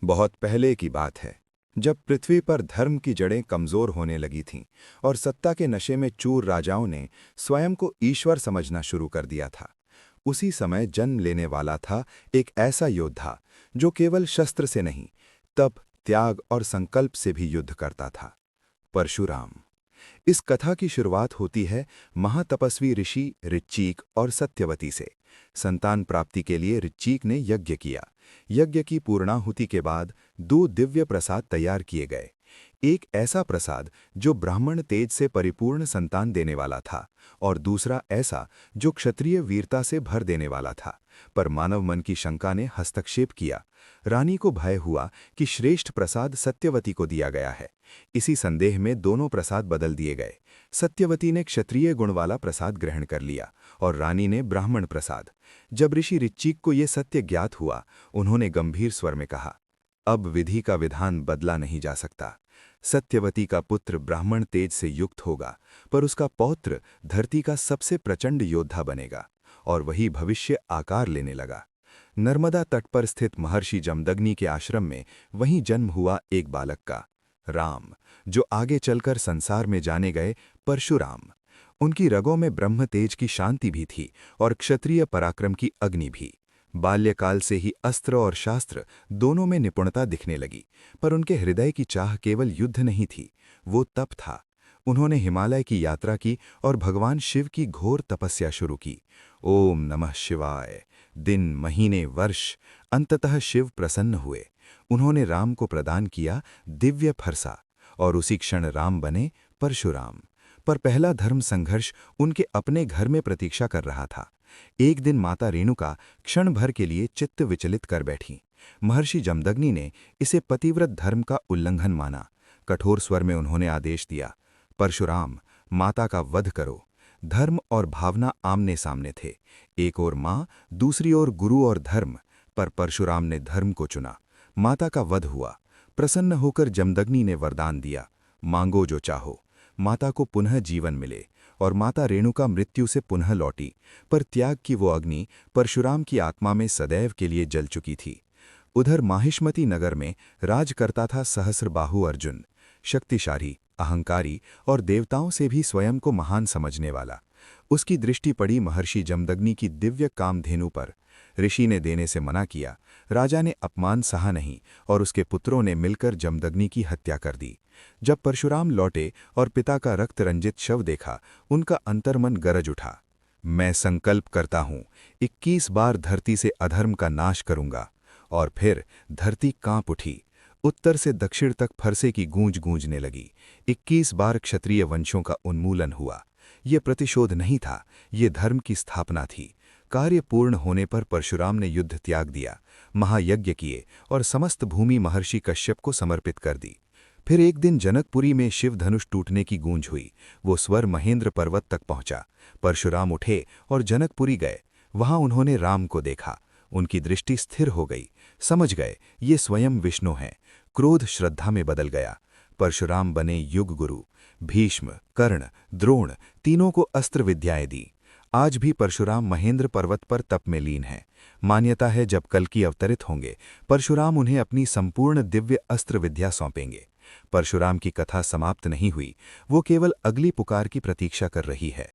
बहुत पहले की बात है, जब पृथ्वी पर धर्म की जड़ें कमजोर होने लगी थीं और सत्ता के नशे में चूर राजाओं ने स्वयं को ईश्वर समझना शुरू कर दिया था। उसी समय जन्म लेने वाला था एक ऐसा योद्धा जो केवल शस्त्र से नहीं, तप, त्याग और संकल्प से भी युद्ध करता था। परशुराम। इस कथा की शुरुआत होती है महातपस्वी ऋषि ऋच्चीक और सत्यवती से। संतान प्राप्ति के लिए ऋच्चीक ने यज्ञ किया। यज्ञ की पूर्णाहुति के बाद दो दिव्य प्रसाद तैयार किए गए। एक ऐसा प्रसाद जो ब्राह्मण तेज से परिपूर्ण संतान देने वाला था, और दूसरा ऐसा जो क्षत्रिय वीरता से भर देने वाला था। पर मानव मन की शंका ने हस्तक्षेप किया। रानी को भय हुआ कि श्रेष्ठ प्रसाद सत्यवती को दिया गया है। इसी संदेह में दोनों प्रसाद बदल दिए गए। सत्यवती ने क्षत्रिय गुण वाला प्रसाद ग्रहण कर लिया और रानी ने ब्राह्मण प्रसाद। जब ऋषि ऋच्चीक को यह सत्य ज्ञात हुआ, उन्होंने गंभीर स्वर में कहा, अब विधि का विधान बदला नहीं जा सकता। सत्यवती का पुत्र ब्राह्मण तेज से युक्त होगा, पर उसका पौत्र धरती का सबसे प्रचंड योद्धा बनेगा, और वही भविष्य आकार लेने लगा। नर्मदा तट पर स्थित महर्षि जमदग्नि के आश्रम में वहीं जन्म हुआ एक बालक का, राम, जो आगे चलकर संसार में जाने गए परशुराम। उनकी रगों में ब्रह्म तेज की शांति भी थी और क्षत्रिय पराक्रम की अग्नि भी। बाल्यकाल से ही अस्त्र और शास्त्र दोनों में निपुणता दिखने लगी, पर उनके हृदय की चाह केवल युद्ध नहीं थी, वो तप था। उन्होंने हिमालय की यात्रा की और भगवान शिव की घोर तपस्या शुरू की। ओम नमः शिवाय। दिन, महीने, वर्ष, अंततः शिव प्रसन्न हुए। उन्होंने राम को प्रदान किया दिव्य फरसा, और उसी क्षण राम बने परशुराम। पर पहला धर्म संघर्ष उनके अपने घर में प्रतीक्षा कर रहा था। एक दिन माता रेणुका क्षण भर के लिए चित्त विचलित कर बैठी। महर्षि जमदग्नि ने इसे पतिव्रत धर्म का उल्लंघन माना। कठोर स्वर में उन्होंने आदेश दिया, परशुराम, माता का वध करो। धर्म और भावना आमने सामने थे, एक ओर माँ, दूसरी ओर गुरु और धर्म। पर परशुराम ने धर्म को चुना। माता का वध हुआ। प्रसन्न होकर जमदग्नि ने वरदान दिया, मांगो जो चाहो। माता को पुनः जीवन मिले, और माता रेणुका मृत्यु से पुनः लौटी। पर त्याग की वो अग्नि परशुराम की आत्मा में सदैव के लिए जल चुकी थी। उधर माहिष्मती नगर में राज करता था सहस्रबाहु अर्जुन, शक्तिशाली, अहंकारी और देवताओं से भी स्वयं को महान समझने वाला। उसकी दृष्टि पड़ी महर्षि जमदग्नि की दिव्य कामधेनु पर। ऋषि ने देने से मना किया। राजा ने अपमान सहा नहीं, और उसके पुत्रों ने मिलकर जमदग्नि की हत्या कर दी। जब परशुराम लौटे और पिता का रक्त रंजित शव देखा, उनका अंतर्मन गरज उठा। मैं संकल्प करता हूँ, 21 बार धरती से अधर्म का नाश करूंगा। और फिर धरती कांप उठी। उत्तर से दक्षिण तक फरसे की गूंज गूंजने लगी। 21 बार क्षत्रिय वंशों का उन्मूलन हुआ। ये प्रतिशोध नहीं था, ये धर्म की स्थापना थी। कार्य पूर्ण होने पर परशुराम ने युद्ध त्याग दिया, महायज्ञ किए और समस्त भूमि महर्षि कश्यप को समर्पित कर दी। फिर एक दिन जनकपुरी में शिव धनुष टूटने की गूंज हुई। वो स्वर महेंद्र पर्वत तक पहुंचा। परशुराम उठे और जनकपुरी गए। वहां उन्होंने राम को देखा। उनकी दृष्टि स्थिर हो गई। समझ गए, ये स्वयं विष्णु हैं। क्रोध श्रद्धा में बदल गया। परशुराम बने युग गुरु। भीष्म, कर्ण, द्रोण तीनों को अस्त्र विद्याएं दी। आज भी परशुराम महेंद्र पर्वत पर तप में लीन है। मान्यता है, जब कल्कि अवतरित होंगे, परशुराम उन्हें अपनी संपूर्ण दिव्य अस्त्र विद्या सौंपेंगे। परशुराम की कथा समाप्त नहीं हुई, वो केवल अगली पुकार की प्रतीक्षा कर रही है।